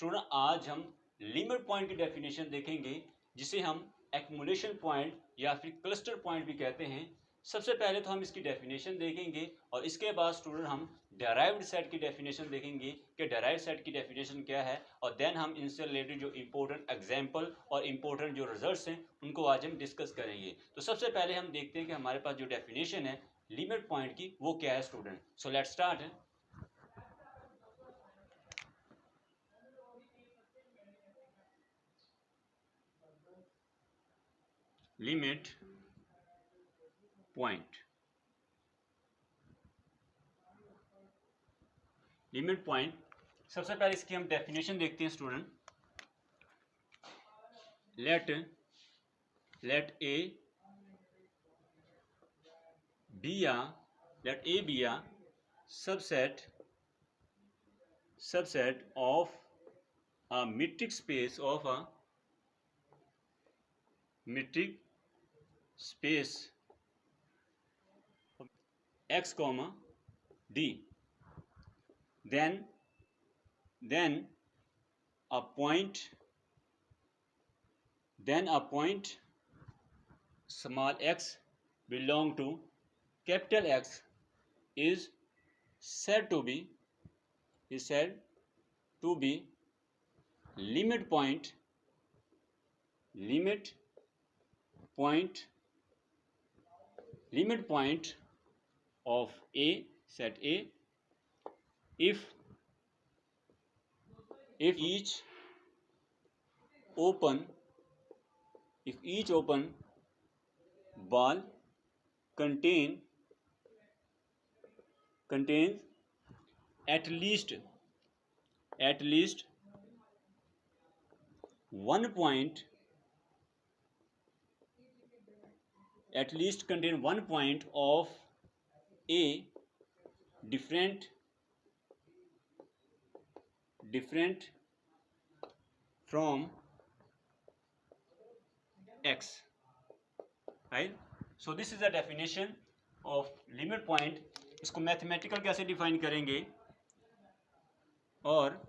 Student आज हम limit point की डेफिनेशन देखेंगे, जिसे हम एक्युमुलेशन पॉइंट या फिर क्लस्टर पॉइंट भी कहते हैं। सबसे पहले तो हम इसकी डेफिनेशन देखेंगे और इसके बाद स्टूडेंट हम डेराइव्ड सेट की डेफिनेशन देखेंगे कि डेराइव्ड सेट की डेफिनेशन क्या है, और देन हम इनसे रिलेटेड जो इंपॉर्टेंट एग्जांपल और इंपॉर्टेंट जो रिजल्ट्स हैं उनको आज हम डिस्कस करेंगे। तो सबसे पहले हम देखते हैं कि हमारे पास जो डेफिनेशन है लिमिट पॉइंट की वो क्या है student. So let's start. Limit point, limit point सबसे पहले इसकी हम डेफिनेशन देखते हैं student. Let A be a subset of a metric space of a metric space x comma d, then a point small x belong to capital X is said to be limit point of A, set A, if each open ball contains at least one point of A different from X, right? So this is the definition of limit point. इसको mathematical कैसे define करेंगे, और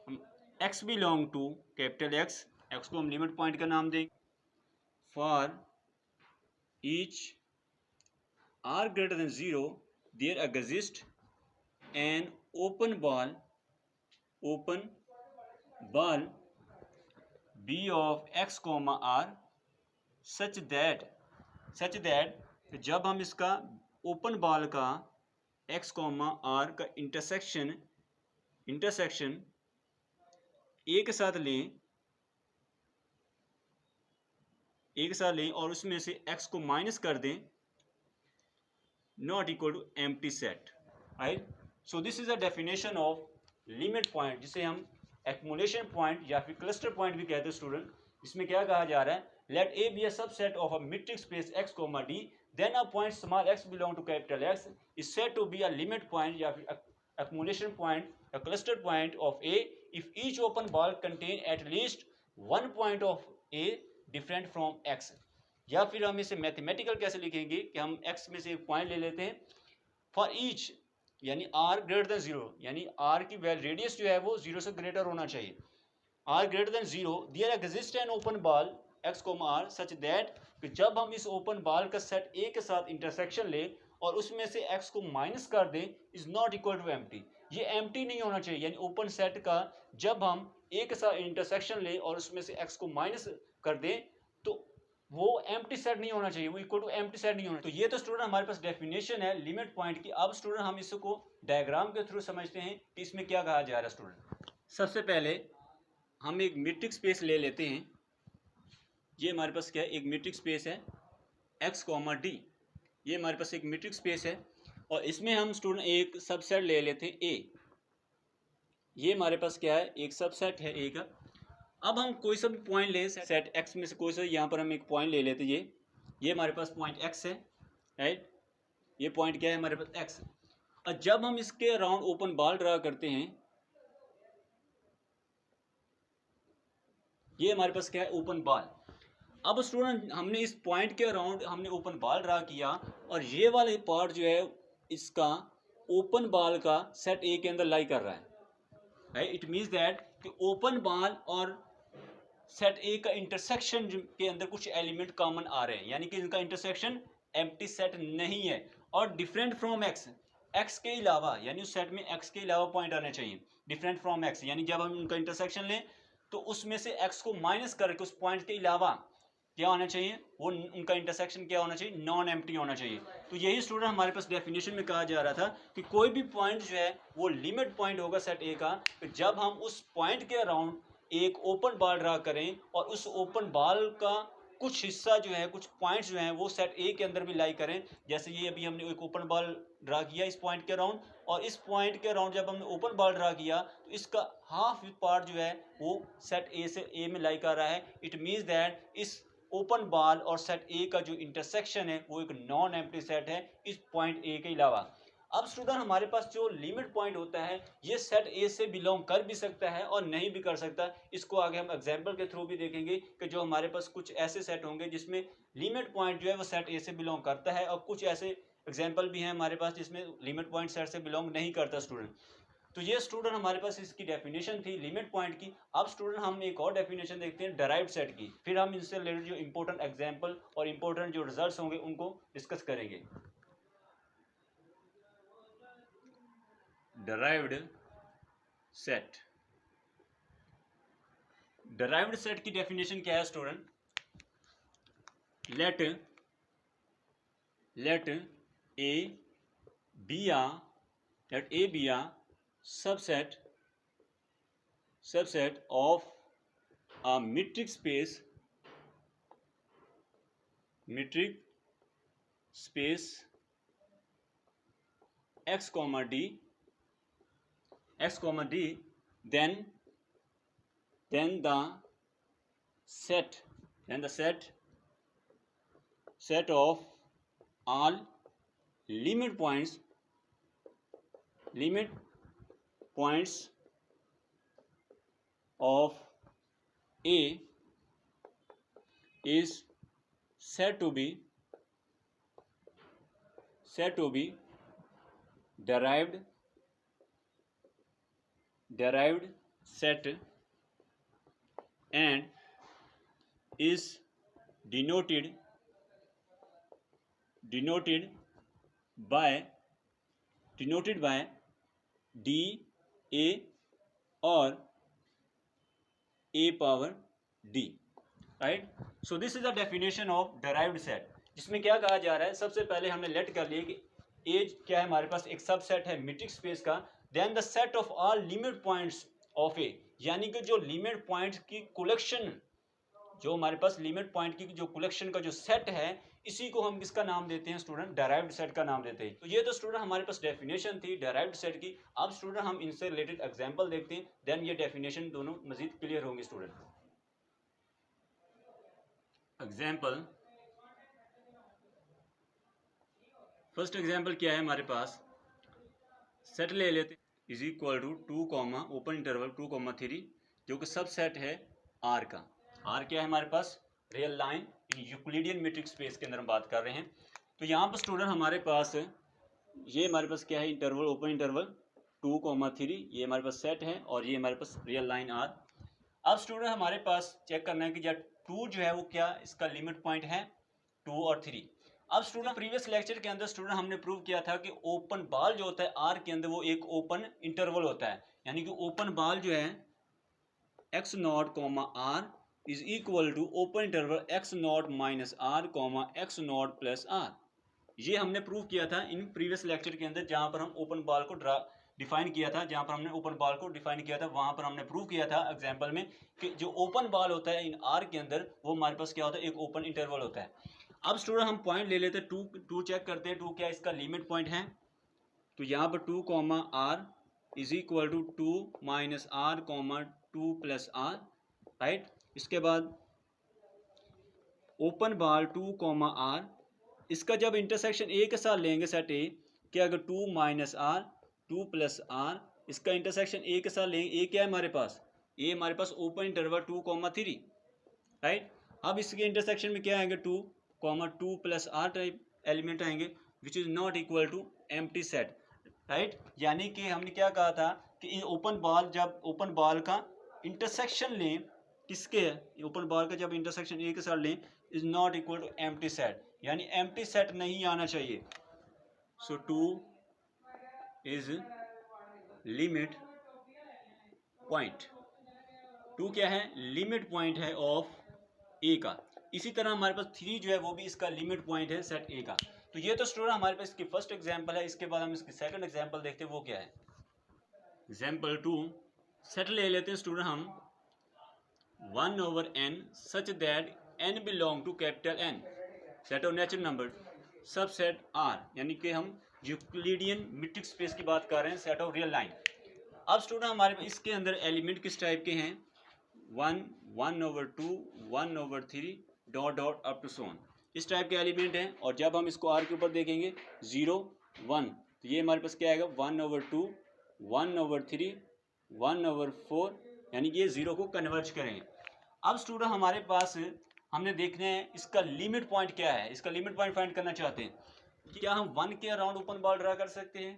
हम x belong to capital x को हम limit point का नाम देंगे। For each r greater than 0 there exists an open ball b of x comma r such that जब हम इसका ओपन बॉल का x कॉमा r का इंटरसेक्शन एक साथ लें और उसमें से x को माइनस कर दें, not equal to empty set, right? So this is the definition of limit point, जिसे हम एक्युमुलेशन पॉइंट या फिर क्लस्टर पॉइंट भी कहते हैं स्टूडेंट। इसमें क्या कहा जा रहा है, let A be a subset of a metric space x comma d, then a point small x belong to capital X is said to be a limit point या फिर accumulation point, a cluster point of A if each open ball contain at least one point of A different from X। या फिर हम इसे mathematical कैसे लिखेंगे कि हम X में से एक पॉइंट ले लेते हैं, फॉर ईच यानी R ग्रेटर देन 0, यानी R की रेडियस जो है वो 0 से ग्रेटर होना चाहिए। R greater than 0 there exist an open ball x comma r such that कि जब हम इस ओपन बॉल का सेट A के साथ इंटरसेक्शन ले और उसमें से x को माइनस कर दें, is not equal to empty. ये एम्प्टी नहीं होना चाहिए, यानी ओपन सेट का जब हम A के साथ इंटरसेक्शन ले और उसमें से x को माइनस कर दें तो वो एम्प्टी सेट नहीं होना चाहिए, वो इक्वल टू एम्प्टी सेट नहीं होना। तो ये तो स्टूडेंट हमारे पास डेफिनेशन है लिमिट पॉइंट की। अब स्टूडेंट हम इसको डायग्राम के थ्रू समझते हैं कि इसमें क्या कहा जा रहा है स्टूडेंट। सबसे पहले हम एक मीट्रिक स्पेस ले लेते हैं। ये हमारे पास क्या है, एक मीट्रिक स्पेस है x कॉमा d, ये हमारे पास एक मीट्रिक स्पेस है और इसमें हम स्टूडेंट एक सबसेट ले लेते हैं A। ये हमारे पास क्या है, एक सबसेट है A का। अब हम कोई सा भी पॉइंट ले सेट x में से कोई सा, यहाँ पर हम एक पॉइंट ले लेते हैं। ये हमारे पास पॉइंट x है, राइट? ये पॉइंट क्या है हमारे पास x। और जब हम इसके अराउंड ओपन बॉल ड्रा करते हैं, ये हमारे पास क्या है, ओपन बॉल। अब स्टूडेंट हमने इस पॉइंट के अराउंड हमने ओपन बॉल ड्रा किया और ये वाले पार्ट जो है इसका ओपन बॉल का सेट ए के अंदर लाई कर रहा है। राइट। इट मीन्स दैट कि ओपन बॉल और सेट ए का इंटरसेक्शन के अंदर कुछ एलिमेंट कॉमन आ रहे हैं, यानी कि इनका इंटरसेक्शन एम्प्टी सेट नहीं है। और डिफरेंट फ्रॉम एक्स, एक्स के अलावा, यानी उस सेट में एक्स के अलावा पॉइंट आने चाहिए। डिफरेंट फ्रॉम एक्स यानी जब हम उनका इंटरसेक्शन लें तो उसमें से एक्स को माइनस करके उस पॉइंट के अलावा क्या होना चाहिए, वो उनका इंटरसेक्शन क्या होना चाहिए, नॉन एम्प्टी होना चाहिए। तो यही स्टूडेंट हमारे पास डेफिनेशन में कहा जा रहा था कि कोई भी पॉइंट जो है वो लिमिट पॉइंट होगा सेट ए का, जब हम उस पॉइंट के अराउंड एक ओपन बॉल ड्रा करें और उस ओपन बॉल का कुछ हिस्सा जो है, कुछ पॉइंट्स जो हैं वो सेट ए के अंदर भी लाई करें। जैसे ये अभी हमने एक ओपन बॉल ड्रा किया इस पॉइंट के अराउंड, और इस पॉइंट के अराउंड जब हमने ओपन बॉल ड्रा किया तो इसका हाफ पार्ट जो है वो सेट ए से ए में लाई कर रहा है। इट मीन्स दैट इस ओपन बॉल और सेट ए का जो इंटरसेक्शन है वो एक नॉन एम्प्टी सेट है इस पॉइंट ए के अलावा। अब स्टूडेंट हमारे पास जो लिमिट पॉइंट होता है ये सेट ए से बिलोंग कर भी सकता है और नहीं भी कर सकता। इसको आगे हम एग्जांपल के थ्रू भी देखेंगे कि जो हमारे पास कुछ ऐसे सेट होंगे जिसमें लिमिट पॉइंट जो है वो सेट ए से बिलोंग करता है, और कुछ ऐसे एग्जाम्पल भी हैं हमारे पास जिसमें लिमिट पॉइंट सेट से बिलोंग नहीं करता स्टूडेंट। तो ये स्टूडेंट हमारे पास इसकी डेफिनेशन थी लिमिट पॉइंट की। अब स्टूडेंट हम एक और डेफिनेशन देखते हैं डिराइव्ड सेट की, फिर हम इससे रिलेटेड जो इंपॉर्टेंट एग्जांपल और इंपॉर्टेंट जो रिजल्ट्स होंगे उनको डिस्कस करेंगे। डिराइव्ड सेट, डिराइव्ड सेट की डेफिनेशन क्या है student, let A be a subset of a metric space x comma d, then the set of all limit points of A is said to be derived set and is denoted by D A or A power D, right. So this is the definition of derived set, जिसमें क्या कहा जा रहा है, सबसे पहले हमने late कर लिया कि ए क्या है हमारे पास, एक सबसेट है मीट्रिक स्पेस का। Then the set of all limit points of A, यानी कि जो लिमिट पॉइंट्स की कलेक्शन, जो हमारे पास लिमिट पॉइंट की जो कलेक्शन का जो सेट है, इसी को हम किसका नाम देते हैं स्टूडेंट, डिराइव्ड सेट का नाम देते हैं। तो ये तो स्टूडेंट हमारे पास डेफिनेशन थी डिराइव्ड सेट की। अब स्टूडेंट हम इनसे रिलेटेड एग्जांपल देखते हैं, देन ये डेफिनेशन दोनों मजीद क्लियर होंगे स्टूडेंट। एग्जांपल, फर्स्ट एग्जांपल क्या है हमारे पास, सेट ले लेते is equal to 2 comma open interval 2,3, जो कि सब सेट है आर का। आर क्या है हमारे पास, real line in Euclidean metric space के अंदर हम बात कर रहे हैं। तो यहाँ पर स्टूडेंट हमारे पास ये हमारे पास क्या है, इंटरवल ओपन इंटरवल 2,3, ये हमारे पास सेट है और ये हमारे पास रियल लाइन आर। अब स्टूडेंट हमारे पास चेक करना है कि जब 2 जो है वो क्या इसका लिमिट पॉइंट है 2 और 3। अब स्टूडेंट प्रीवियस लेक्चर के अंदर स्टूडेंट हमने प्रूव किया था कि ओपन बॉल जो होता है आर के अंदर वो एक ओपन इंटरवल होता है, यानी कि ओपन बॉल जो है x naught comma r is equal to open interval x naught minus r comma x naught plus r. ये हमने प्रूव किया था इन प्रीवियस लेक्चर के अंदर, जहां पर हम ओपन बॉल को डिफाइन किया था, जहां पर हमने ओपन बॉल को डिफाइन किया था वहां पर हमने प्रूव किया था एग्जांपल में कि जो ओपन बॉल होता है इन आर के अंदर वो हमारे पास क्या होता है, एक ओपन इंटरवल होता है। अब स्टूडेंट हम पॉइंट ले लेते हैं 2 चेक करते हैं 2 क्या इसका लिमिट पॉइंट है। तो यहाँ पर 2 comma r is equal to 2 minus r comma 2 plus r, right. इसके बाद ओपन बॉल 2 कॉमा आर, इसका जब इंटरसेक्शन ए के साथ लेंगे सेट ए, क्या अगर 2 माइनस आर 2 प्लस आर, इसका इंटरसेक्शन ए के साथ लेंगे, ए क्या है हमारे पास, ए हमारे पास ओपन इंटरवल 2,3, राइट। अब इसके इंटरसेक्शन में क्या आएंगे 2 प्लस आर टाइप एलिमेंट आएंगे which is not equal to empty set, right. यानी कि हमने क्या कहा था कि ओपन बॉल, जब ओपन बॉल का इंटरसेक्शन लें किसके, ओपन बॉल का जब इंटरसेक्शन ए के साथ लें, is not equal to empty set, यानी एम्प्टी सेट नहीं आना चाहिए। सो 2 इज लिमिट पॉइंट, 2 क्या है, लिमिट पॉइंट है ऑफ ए का। इसी तरह हमारे पास 3 जो है वो भी इसका लिमिट पॉइंट है सेट ए का। तो ये तो स्टूडेंट हमारे पास इसकी फर्स्ट एग्जांपल है। इसके बाद हम इसकी सेकंड एग्जांपल देखते हैं, वो क्या है। एग्जांपल 2 सेट ले लेते हैं स्टूडेंट हम 1/n such that n belong to capital N, set of natural number subset R, यानी कि हम यूक्लिडियन मीट्रिक स्पेस की बात कर रहे हैं, सेट ऑफ रियल लाइन। अब स्टूडेंट हमारे पास इसके अंदर एलिमेंट किस टाइप के हैं, 1, 1/2, 1/3 डॉट डॉट अप टू सोन, इस टाइप के एलिमेंट हैं। और जब हम इसको R के ऊपर देखेंगे 0, 1, तो ये हमारे पास क्या आएगा, 1/2, 1/3, 1/4, यानी कि ये 0 को कन्वर्ज करेंगे। अब स्टूडेंट हमारे पास हमने देखना है इसका लिमिट पॉइंट क्या है। इसका लिमिट पॉइंट फाइंड करना चाहते हैं। क्या हम 1 के अराउंड ओपन बॉल ड्रा कर सकते हैं,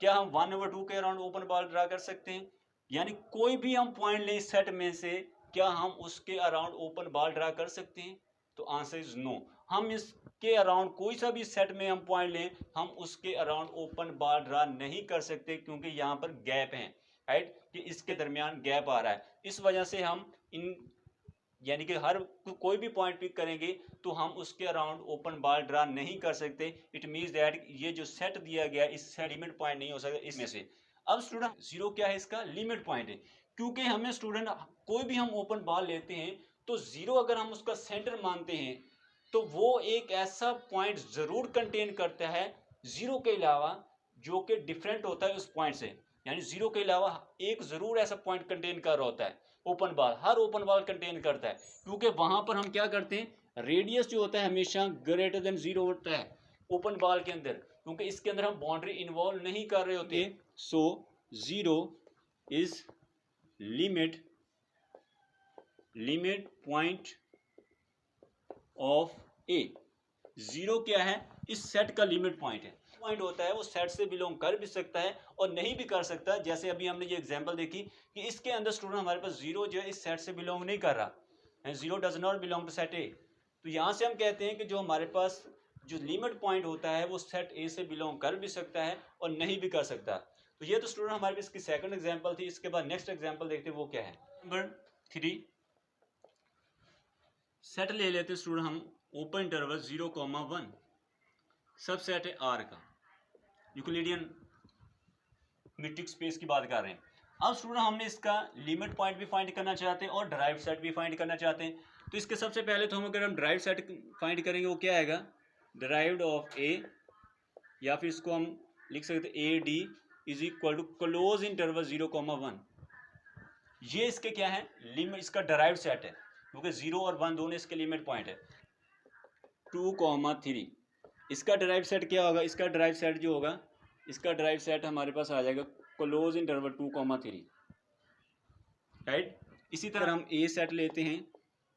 क्या हम 1/2 के अराउंड ओपन बॉल ड्रा कर सकते हैं, यानी कोई भी हम पॉइंट लें इस सेट में से, क्या हम उसके अराउंड ओपन बॉल ड्रा कर सकते हैं, तो आंसर इज नो। हम इसके अराउंड कोई सा भी सेट में हम पॉइंट लें, हम उसके अराउंड ओपन बॉल ड्रा नहीं कर सकते, क्योंकि यहाँ पर गैप है, राइट, कि इसके दरमियान गैप आ रहा है। इस वजह से हम इन, यानी कि हर कोई भी पॉइंट पिक करेंगे तो हम उसके अराउंड ओपन बॉल ड्रा नहीं कर सकते। इट मीन्स दैट ये जो सेट दिया गया इस सेट लिमिट पॉइंट नहीं हो सकता इसमें से। अब स्टूडेंट 0 क्या है, इसका लिमिट पॉइंट है, क्योंकि हमें स्टूडेंट कोई भी हम ओपन बॉल लेते हैं तो 0 अगर हम उसका सेंटर मानते हैं तो वो एक ऐसा पॉइंट जरूर कंटेन करता है 0 के अलावा जो कि डिफरेंट होता है उस पॉइंट से, यानी 0 के अलावा एक जरूर ऐसा पॉइंट कंटेन कर रहा होता है। ओपन बॉल, हर ओपन बॉल कंटेन करता है, क्योंकि वहां पर हम क्या करते हैं, रेडियस जो होता है हमेशा ग्रेटर देन 0 होता है ओपन बॉल के अंदर, क्योंकि इसके अंदर हम बाउंड्री इन्वॉल्व नहीं कर रहे होते। सो 0 इज लिमिट पॉइंट ऑफ ए। 0 क्या है, इस सेट का लिमिट पॉइंट है। पॉइंट होता है वो सेट से बिलोंग कर भी सकता है और नहीं भी कर सकता। जैसे अभी हमने ये एग्जांपल देखी कि इसके अंदर स्टूडेंट हमारे पास 0 जो है इस सेट से बिलोंग नहीं कर रहा, 0 does not belong to set A. तो यहाँ से हम कहते हैं कि जो हमारे पास जो लिमिट पॉइंट होता है वो सेट ए से बिलोंग कर भी सकता है और नहीं भी कर सकता। तो ये तो स्टूडेंट हमारे पास इसकी सेकंड एग्जांपल थी। इसके बाद नेक्स्ट एग्जांपल देखते हैं, वो क्या है। नंबर 3 सेट ले लेते स्टूडेंट हम ओपन इंटरवल 0,1, सब सेट है R का, यूक्लिडियन मीट्रिक स्पेस की बात कर रहे हैं। अब स्टूडेंट हमने इसका लिमिट पॉइंट भी फाइंड करना चाहते हैं और ड्राइव सेट भी फाइंड करना चाहते हैं। तो इसके सबसे पहले तो हम अगर हम ड्राइव सेट फाइंड करेंगे वो क्या आएगा, ड्राइव्ड ऑफ ए, या फिर इसको हम लिख सकते हैं A D is equal to close interval 0,1। ये इसके क्या है, लिमिट, इसका ड्राइव सेट है, क्योंकि 0 और 1 दोनों इसके लिमिट पॉइंट है। 2,3 इसका ड्राइव सेट क्या होगा, इसका ड्राइव सेट जो होगा, इसका ड्राइव सेट हमारे पास आ जाएगा क्लोज इंटरवल 2,3, राइट। इसी तरह हम ए सेट लेते हैं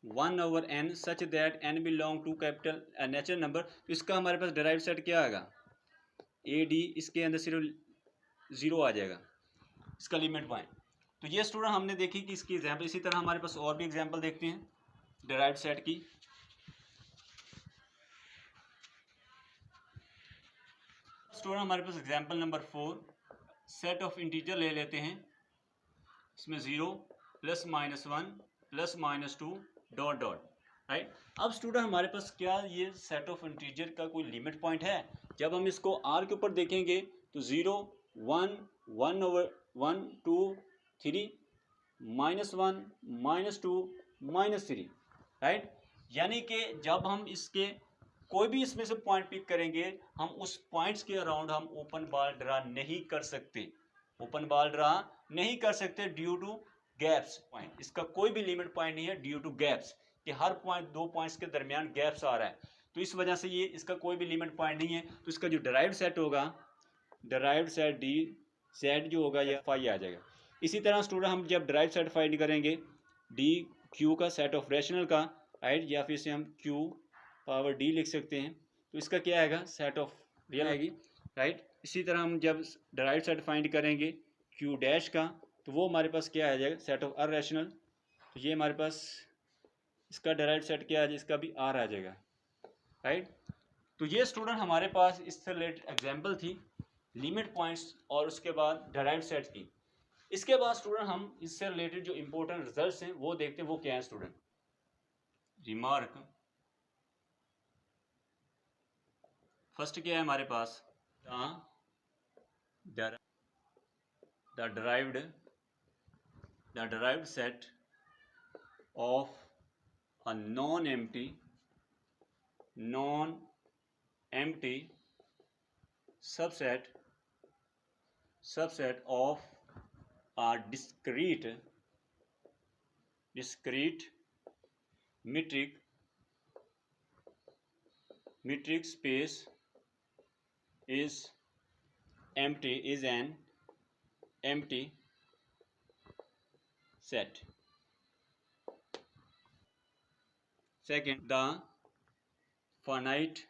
1/n such that n belong to capital natural number, तो इसका हमारे पास ड्राइव सेट क्या आएगा, ए डी, इसके अंदर सिर्फ 0 आ जाएगा, इसका लिमिट पॉइंट। तो ये स्टूडेंट हमने देखी कि इसकी एग्जाम्पल। इसी तरह हमारे पास और भी एग्जाम्पल देखते हैं ड्राइव सेट की। स्टूडेंट हमारे पास example number 4 set of integer ले लेते हैं, इसमें 0 +-1 +-2 डॉट डॉट, राइट। अब स्टूडेंट हमारे पास क्या ये सेट ऑफ इंटीजर का कोई लिमिट पॉइंट है। जब हम इसको R के ऊपर देखेंगे तो 0, 1, 1/1, 2, 3, -1, -2, -3, राइट। यानी कि जब हम इसके कोई भी इसमें से पॉइंट पिक करेंगे, हम उस पॉइंट्स के अराउंड हम ओपन बॉल ड्रा नहीं कर सकते, ओपन बॉल ड्रा नहीं कर सकते ड्यू टू गैप्स पॉइंट। इसका कोई भी लिमिट पॉइंट नहीं है ड्यू टू गैप्स, कि हर पॉइंट, दो पॉइंट्स के दरमियान गैप्स आ रहा है, तो इस वजह से ये इसका कोई भी लिमिट पॉइंट नहीं है। तो इसका जो ड्राइव्ड सेट होगा, ड्राइव्ड सेट डी सेट जो होगा ये फाई आ जाएगा। इसी तरह स्टूडेंट हम जब ड्राइव सेट फाइंड करेंगे डी क्यू का, सेट ऑफ रैशनल का, राइट, या फिर से हम क्यू पावर डी लिख सकते हैं, तो इसका क्या आएगा, सेट ऑफ रियल आएगी, राइट। इसी तरह हम जब ड्राइव सेट फाइंड करेंगे क्यू डैश का, तो वो हमारे पास क्या आ जाएगा, सेट ऑफ आर रैशनल। तो ये हमारे पास इसका डेराइव्ड सेट क्या आ जाएगा, इसका भी आर आ जाएगा, राइट। तो ये स्टूडेंट हमारे पास इससे रिलेटेड एग्जांपल थी लिमिट पॉइंट्स और उसके बाद डेराइव्ड सेट्स की। इसके बाद स्टूडेंट हम इससे रिलेटेड जो इंपॉर्टेंट रिजल्ट्स हैं वो देखते हैं, वो क्या है स्टूडेंट। रिमार्क, फर्स्ट क्या है हमारे पास, the derived set of a non-empty subset of a discrete metric space is an empty set. Second, the finite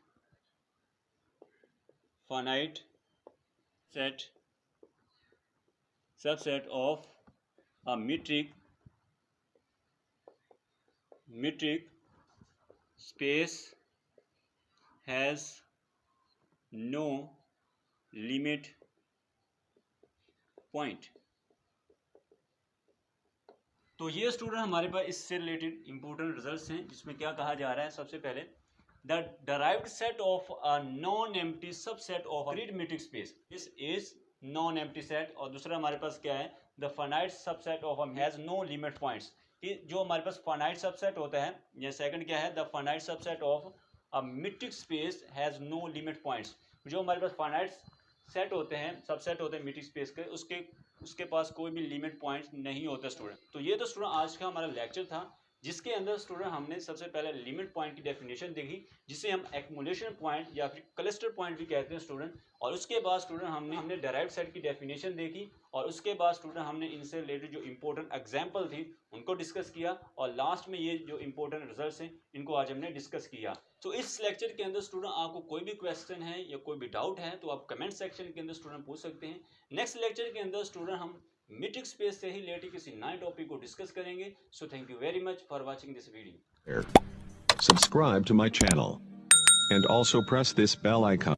subset of a metric space has no limit point. तो ये student हमारे पास इससे related important results हैं, जिसमें क्या कहा जा रहा है, सबसे पहले the derived set of a non-empty subset of a discrete metric space this is non-empty set। और दूसरा हमारे पास क्या है, the finite subset of a has no limit points, कि जो हमारे पास finite subset होता है, या सेकंड क्या है, the finite subset of a metric space has no limit points। जो हमारे पास finite सेट होते हैं, सबसेट होते हैं मीट्रिक स्पेस के, उसके पास कोई भी लिमिट पॉइंट्स नहीं होता स्टूडेंट। तो ये तो स्टूडेंट आज का हमारा लेक्चर था, जिसके अंदर स्टूडेंट हमने सबसे पहले लिमिट पॉइंट की डेफिनेशन देखी, जिसे हम एक्मुलेशन पॉइंट या फिर क्लस्टर पॉइंट भी कहते हैं स्टूडेंट। और उसके बाद स्टूडेंट हमने डेराइव्ड सेट की डेफिनेशन देखी, और उसके बाद स्टूडेंट हमने इनसे रिलेटेड जो इंपॉर्टेंट एग्जाम्पल थी उनको डिस्कस किया, और लास्ट में ये जो इंपॉर्टेंट रिजल्ट्स हैं इनको आज हमने डिस्कस किया। तो इस लेक्चर के अंदर स्टूडेंट आपको कोई भी क्वेश्चन है या कोई भी डाउट है तो आप कमेंट सेक्शन के अंदर स्टूडेंट पूछ सकते हैं। नेक्स्ट लेक्चर के अंदर स्टूडेंट हम मीट्रिक स्पेस से ही रिलेटेड किसी नए टॉपिक को डिस्कस करेंगे। So thank you very much for watching this video. Subscribe to my channel and also press this bell icon.